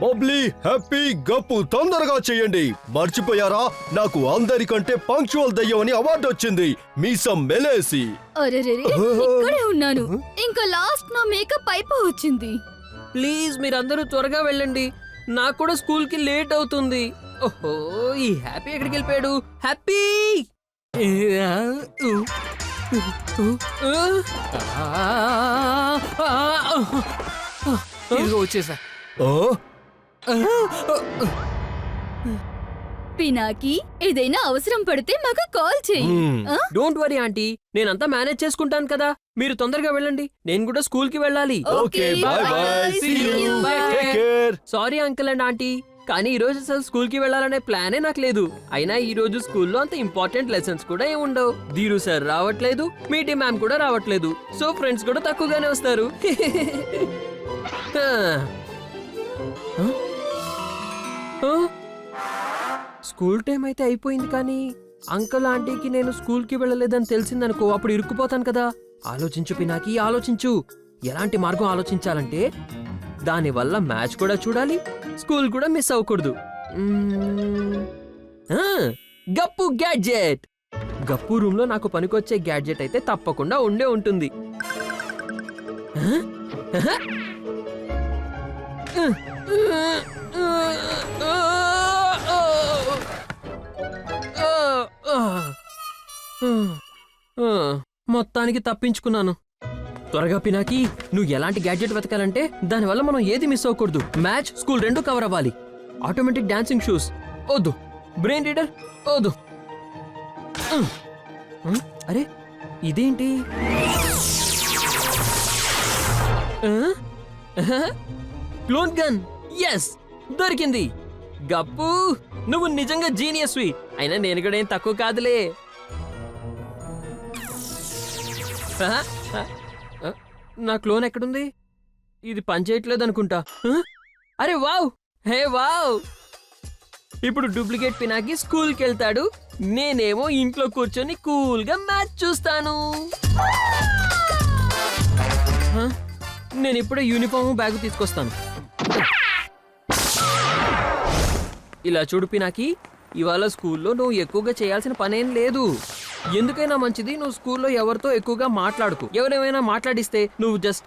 Babli, happy, గప్పు తొందరగా చేయండి. మర్చిపోయారా, నాకు అందరికంటే పంక్చువల్ దయ్యం అని అవార్డు వచ్చింది. మీసం మెలేసి. ఇక్కడే ఉన్నాను. ఇంకా లాస్ట్ నా మేకప్ అయిపోవచ్చింది. ప్లీజ్ మీరందరూ త్వరగా వెళ్ళండి, నాకు కూడా స్కూల్ కి లేట్ అవుతుంది. ఓహో, ఈ హ్యాపీ ఎక్కడికి వెళ్ళిపోయాడు? హ్యాపీ ఇదిగో వచ్చేసా. పినాకి, ఏదైనా అవసరం పడితే మాకు కాల్ చెయ్యి. డోంట్ వరీ ఆంటీ, నేనంతా మేనేజ్ చేసుకుంటాను కదా. మీరు తొందరగా వెళ్ళండి, నేను కూడా స్కూల్ కి వెళ్ళాలి. సారీ అంకుల్ అండ్ ఆంటీ, కానీ ఈ రోజు అసలు స్కూల్ కి వెళ్ళాలనే ప్లానే నాకు లేదు. అయినా ఈ రోజు స్కూల్లో అంత ఇంపార్టెంట్ లెసన్స్ కూడా ఏమి ఉండవు. ధీరు సార్ రావట్లేదు, మీటి మ్యామ్ కూడా రావట్లేదు, సో ఫ్రెండ్స్ కూడా తక్కువగానే వస్తారు. స్కూల్ టైం అయితే అయిపోయింది, కానీ అంకుల్ ఆంటీకి నేను స్కూల్ కి వెళ్ళలేదని తెలిసిందనుకో, అప్పుడు ఇరుక్కుపోతాను కదా. ఆలోచించు పినాకి, ఆలోచించు. ఎలాంటి మార్గం ఆలోచించాలంటే దానివల్ల మ్యాచ్ కూడా చూడాలి, స్కూల్ కూడా మిస్ అవ్వకూడదు. గప్పు గ్యాడ్జెట్. గప్పు రూమ్ లో నాకు పనికొచ్చే గ్యాడ్జెట్ అయితే తప్పకుండా ఉండే ఉంటుంది. మొత్తానికి తప్పించుకున్నాను. త్వరగా పినాకి, నువ్వు ఎలాంటి గ్యాడ్జెట్ వెతకాలంటే దానివల్ల మనం ఏది మిస్ అవ్వకూడదు. మ్యాచ్, స్కూల్ రెండు కవర్ అవ్వాలి. ఆటోమేటిక్ డాన్సింగ్ షూస్ వద్దు, బ్రెయిన్ రీడర్ వద్దు. అరే ఇదేంటి? Clone gun. ఎస్, దొరికింది. గప్పు, నువ్వు నిజంగా జీనియస్వి. అయినా నేను కూడా ఏం తక్కువ కాదులే. నా క్లోన్ ఎక్కడుంది? ఇది పనిచేయట్లేదు అనుకుంటా. అరే వావ్, హే వావ్. ఇప్పుడు డూప్లికేట్ పినాకి స్కూల్కి వెళ్తాడు, నేనేమో ఇంట్లో కూర్చొని కూల్ గా మ్యాచ్ చూస్తాను. నేను ఇప్పుడే యూనిఫామ్ బ్యాగ్ తీసుకొస్తాను. ఇలా చూడు పినాకి, ఇవాళ స్కూల్లో నువ్వు ఎక్కువగా చేయాల్సిన పనేం లేదు. ఎందుకైనా మంచిది నువ్వు స్కూల్లో ఎవరితో ఎక్కువగా మాట్లాడుకు. ఎవరేమైనా మాట్లాడిస్తే నువ్వు జస్ట్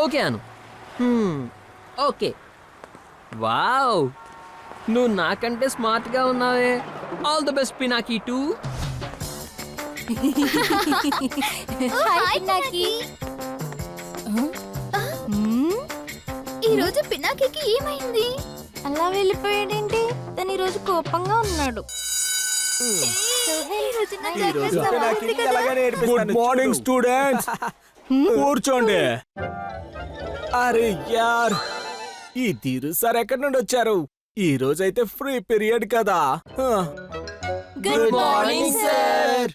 ఓకే అను. ఓకే. వావ్, నువ్వు నాకంటే స్మార్ట్ గా ఉన్నావే. All the best Pinaki two. ఈ రోజు పినాకికి ఏమైంది? అలా వెళ్ళిపోయాడేంటి? తను ఈ రోజు కోపంగా ఉన్నాడు. గుడ్ మార్నింగ్ స్టూడెంట్స్, కూర్చోండి. అరే యార్, ఈ ధీరు సార్ ఎక్కడి నుండి వచ్చారు? ఈ రోజైతే ఫ్రీ పీరియడ్ కదా. Good morning sir.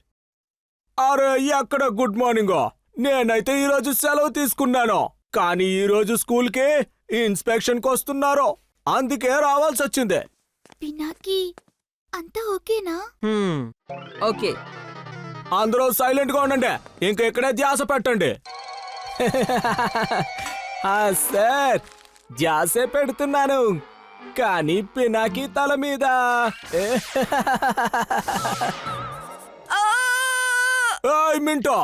అరే ఎక్కడ గుడ్ మార్నింగ్? నేనైతే ఈ రోజు సెలవు తీసుకున్నాను, కానీ ఈ రోజు స్కూల్ కి ఇన్స్పెక్షన్ కి వస్తున్నారు, అందుకే రావాల్సి వచ్చింది. పినాకి, అంతా ఓకేనా? ఓకే. అందరూ సైలెంట్ గా ఉండండి, ఇంకా ఇక్కడే ధ్యాస పెట్టండి. సార్, ధ్యాసే పెడుతున్నాను, కానీ పినాకి తల మీద. మింటో,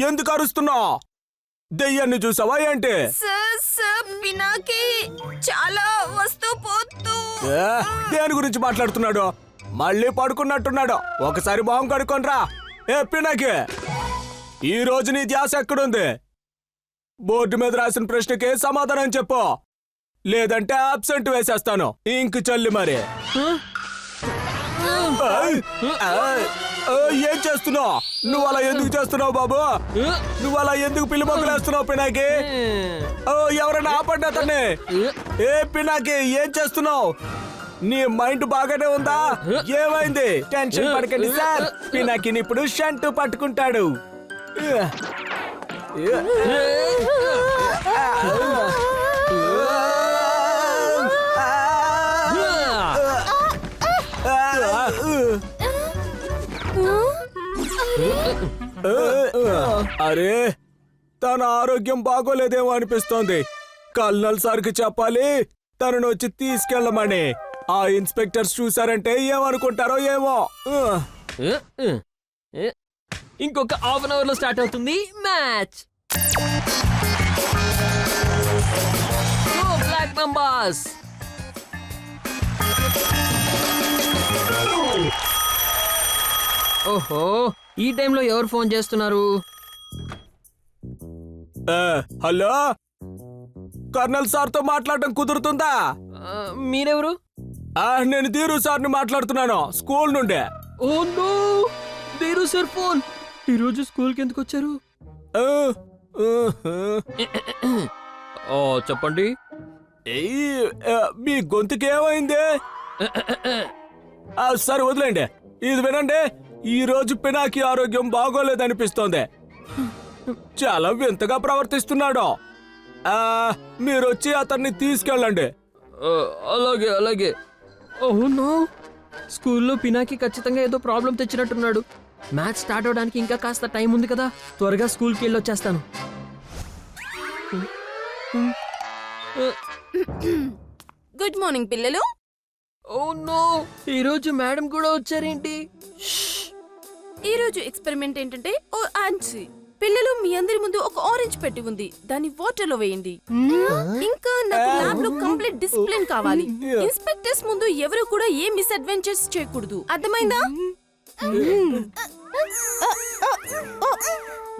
ఎందుకు అరుస్తున్నావు? దెయ్యాన్ని చూసావా ఏంటి? పినాకి చాలా వస్తూ పోతూ. దేని గురించి మాట్లాడుతున్నాడు? మళ్ళీ పడుకున్నట్టున్నాడు. ఒకసారి మొహం కడుక్కొనిరా. పినాకి, ఈ రోజు నీ ధ్యాస ఎక్కడుంది? బోర్డు మీద రాసిన ప్రశ్నకి సమాధానం చెప్పు, లేదంటే అబ్సెంట్ వేసేస్తాను. ఇంక చల్లి మరి. ఏం చేస్తున్నావు? నువ్వు అలా ఎందుకు చేస్తున్నావు బాబు? నువ్వు అలా ఎందుకు పిల్లి మొక్కలు వేస్తున్నావు పినాకి? ఎవరైనా ఆపండి అతన్ని. పినాకి, ఏం చేస్తున్నావు? నీ మైండ్ బాగానే ఉందా? ఏమైంది? టెన్షన్ పడకండి సార్, పినాకిని ఇప్పుడు షంటు పట్టుకుంటాడు. అరే, తన ఆరోగ్యం బాగోలేదేమో అనిపిస్తోంది. కల్నల్ సార్కి చెప్పాలి తనను వచ్చి తీసుకెళ్ళమని. ఆ ఇన్స్పెక్టర్స్ చూసారంటే ఏమనుకుంటారో ఏమో. ఇంకొక హాఫ్ అన్ అవర్ లో స్టార్ట్ అవుతుంది మ్యాచ్. Block members. ఓహో, ఈ టైంలో ఎవరు ఫోన్ చేస్తున్నారు? హలో, కర్నల్ సార్తో మాట్లాడటం కుదురుతుందా? మీరెవరు? నేను ధీరు సార్ని మాట్లాడుతున్నాను, స్కూల్ నుండి. Oh no, Dheeru sir phone. ఈరోజు స్కూల్కి ఎందుకు వచ్చారు? చెప్పండి. మీ గొంతుకేమైంది? సరే వదిలేండి. ఇది వినండి, ఈ రోజు పినాకి ఆరోగ్యం బాగోలేదనిపిస్తోంది. చాలా వింతగా ప్రవర్తిస్తున్నాడు. మీరొచ్చి అతన్ని తీసుకెళ్ళండి. అలాగే అలాగే. ఓహ్ నో, స్కూల్లో పినాకి ఖచ్చితంగా ఏదో ప్రాబ్లం తెచ్చినట్టున్నాడు. మ్యాచ్ స్టార్ట్ అవడానికి ఇంకా కాస్త టైం ఉంది కదా, త్వరగా స్కూల్కి వెళ్ళి వచ్చేస్తాను. గుడ్ మార్నింగ్ పిల్లలు. ఓ నో, ఈరోజు మేడం కూడా వచ్చారేంటి? ఈ రోజు ఎక్స్పెరిమెంట్ ఏంటంటే ఓ ఆన్సీ. పిల్లలు మీ అందరి ముందు ఒక ఆరెంజ్ పెట్టి ఉంది, దాన్ని వాటర్ లో వేయండి. ఇంకా నాకు ల్యాబ్ లో కంప్లీట్ డిసిప్లిన్ కావాలి. ఇన్స్పెక్టర్స్ ముందు ఎవరు కూడా ఏ మిస్ అడ్వెంచర్స్ చేయకూడదు, అర్థమైందా?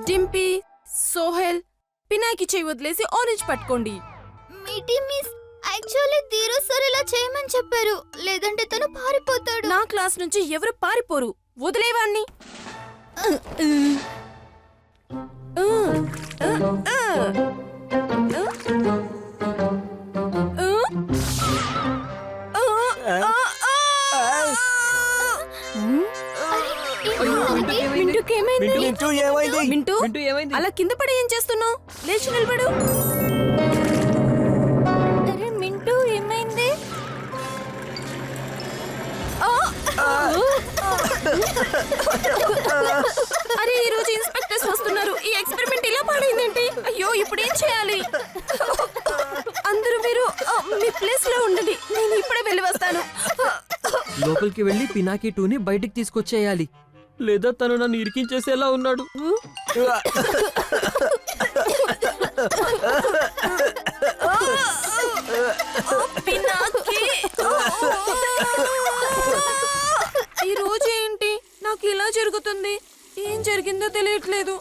డింపీ, సోహెల్, పినాకి చేయి వదిలేసి ఆరెంజ్ పట్టుకోండి. మీటి మిస్, యాక్చువల్లీ ధీరు సార్ ఇలా చేయమని చెప్పారు, లేదంటే తను పారిపోతాడు. నా క్లాస్ నుంచి ఎవరు పారిపోరు, వదిలేవాన్ని. మింటూ, అలా కింద పడి ఏం చేస్తున్నావు? లేచి నిలబడు. అరే మింటూ, ఏమైంది? అరే, ఈ రోజు ఇన్స్పెక్టర్స్ వస్తున్నారు. ఈ ఎక్స్పెరిమెంట్ ఇలా పాడైందేంటి? అయ్యో, ఇప్పుడు ఏం చేయాలి? అందరూ మీరు మీ ప్లేస్ లో ఉండండి, నేను ఇప్పుడే వెళ్ళి వస్తాను. లోపలికి వెళ్ళి పినాకి టూని బయటికి తీసుకొచ్చేయాలి, లేదా తను నన్ను ఇరికించేసేలా ఉన్నాడు. ఈ రోజు ఏంటి నాకు ఇలా జరుగుతుంది? ఏం జరిగిందో తెలియట్లేదు.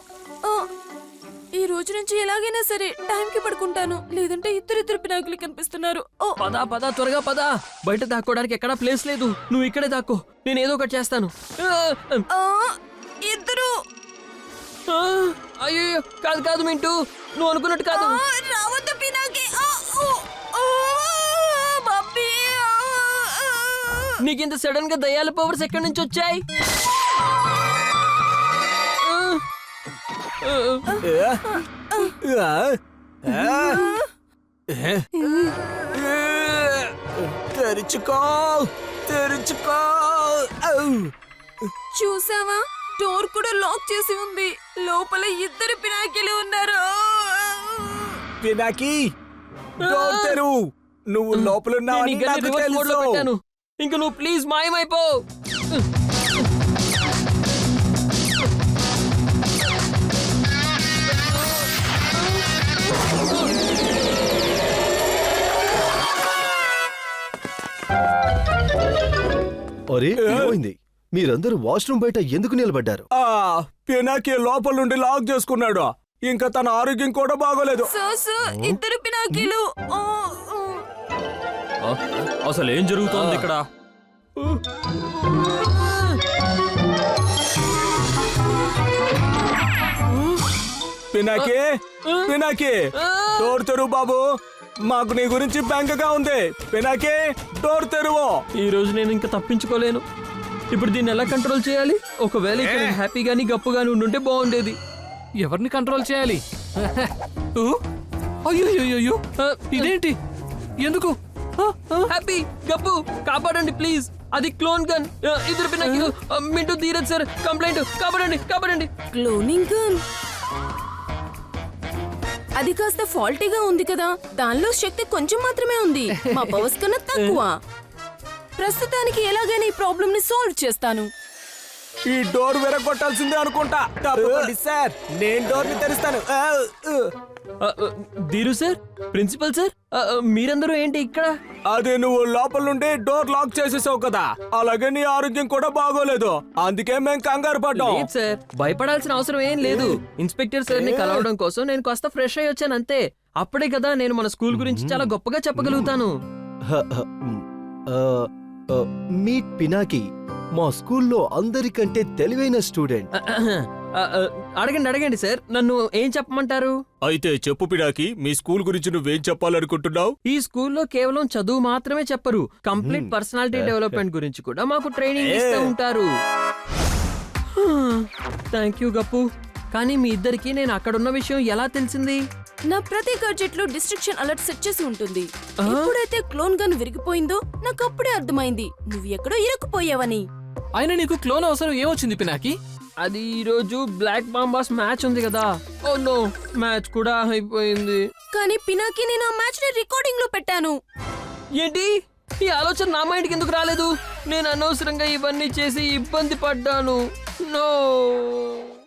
ఈ రోజు నుంచి ఎలాగైనా సరే టైంకి పడుకుంటాను, లేదంటే ఇద్దరిద్దరు పినాకులు కనిపిస్తున్నారు. పదా పదా, త్వరగా పదా. బయట దాక్కోడానికి ఎక్కడా ప్లేస్ లేదు, నువ్వు ఇక్కడే దాక్కో, నేను ఏదో ఒకటి చేస్తాను. ఇద్దరు. అయ్యో, కాదు కాదు మింటూ, నువ్వు అనుకున్నట్టు కాదు. రావద్దు పినాకి. నీకింత సడన్ గా దయ్యాల పవర్స్ ఎక్కడి నుంచి వచ్చాయి? తెరుచుకో, తెరుచుకో. చూసావా, డోర్ కూడా లాక్ చేసి ఉంది, లోపల ఇద్దరు పినాకిలు ఉన్నారు. పినాకి, డోర్ తెరువు. నువ్వు లోపల ఉన్నావని నాకు తెలుసు. ఇంక నువ్వు ప్లీజ్ మాయమైపో. అరే, ఏమైంది? మీరందరూ వాష్రూమ్ బయట ఎందుకు నిలబడ్డారు? పినాకి లోపల నుండి లాక్ చేసుకున్నాడు, ఇంకా తన ఆరోగ్యం కూడా బాగోలేదు. ఇద్దరు పినాకీలు. అసలు ఏం జరుగుతోంది ఇక్కడ? పినాకి, పినాకి, డోర్ తెరువు బాబు, మాకు నీ గురించి బెంగగా ఉంది. పినాకి, డోర్ తెరువు. ఈ రోజు నేను ఇంకా తప్పించుకోలేను. ఇప్పుడు దీన్ని ఎలా కంట్రోల్ చేయాలి? ఒకవేళ ఇక్కడ హ్యాపీగాని గప్పుగాని ఉండుంటే బాగుండేది. ఎవరిని కంట్రోల్ చేయాలి? అయ్యో, ఇదేంటి? ఎందుకు? హ్యాపీ, గప్పు, కాపాడండి ప్లీజ్. అది క్లోన్ గన్. ఇద్దరు పినాకి, మింటూ, ధీరజ్ సార్, కంప్లైంట్. కాపాడండి, కాపాడండి. Cloning gun. అది కాస్త ఫాల్టీగా ఉంది కదా, దానిలో శక్తి కొంచెం మాత్రమే ఉంది, మా పవర్స్ కన్నా తక్కువ. ప్రస్తుతానికి ఎలాగైనా ఈ ప్రాబ్లమ్ ని సాల్వ్ చేస్తాను. ఈ డోర్ విరగొట్టాల్సిందే అనుకుంటా. తప్పకుండా సార్, నేను డోర్ ని తెరుస్తాను. ధీరు సార్, ప్రిన్సిపల్ సార్, మీరందరూ ఏంటి ఇక్కడ? అదే నువ్వు లోపల నుండి డోర్ లాక్ చేసేసావు కదా, అలాగే నీ ఆరోగ్యం కూడా బాగోలేదు, అందుకే మేము కంగారు పడ్డాం. లేదు సార్, భయపడాల్సిన అవసరం ఏం లేదు. ఇన్స్పెక్టర్ సార్ ని కలవడం కోసం నేను కాస్త ఫ్రెష్ అయ్యి వచ్చాను అంతే. అప్పుడే కదా నేను మన స్కూల్ గురించి చాలా గొప్పగా చెప్పగలుగుతాను. మీట్ పినాకి, మా స్కూల్లో అందరికంటే తెలివైన స్టూడెంట్. అడగండి అడగండి సార్, నన్ను ఏం చెప్పమంటారు? అయితే చెప్పు పిడాకి, మీ స్కూల్ గురించి నువ్వేం చెప్పాలనుకుంటున్నావు? ఈ స్కూల్లో కేవలం చదువు మాత్రమే చెప్పరు, కంప్లీట్ పర్సనాలిటీ డెవలప్మెంట్ గురించి కూడా మాకు ట్రైనింగ్ ఇస్తూ ఉంటారు. Thank you Gappu. కానీ మీ ఇద్దరికి నేను అక్కడున్న విషయం ఎలా తెలిసింది? నా ప్రతి గాడ్జెట్ లో డిస్ట్రక్షన్ అలర్ట్ సెట్ చేసి ఉంటుంది. ఎప్పుడైతే క్లోన్ గన్ విరిగిపోయిందో నాకు అప్పుడే అర్థమైంది నువ్వు ఎక్కడో ఇరుక్కుపోయావని. అయినా నీకు క్లోన్ అవసరం ఏమొచ్చింది పినాకి? అది ఈ రోజు బ్లాక్ బాంబాస్ మ్యాచ్ ఉంది కదా. ఓ నో, మ్యాచ్ కూడా అయిపోయింది. కానీ పినాకి నేను ఆ మ్యాచ్ ని రికార్డింగ్ లో పెట్టాను. ఏంటి? ఈ ఆలోచన నా మైండ్కి ఎందుకు రాలేదు? నేను అనవసరంగా ఇవన్నీ చేసి ఇబ్బంది పడ్డాను. నో.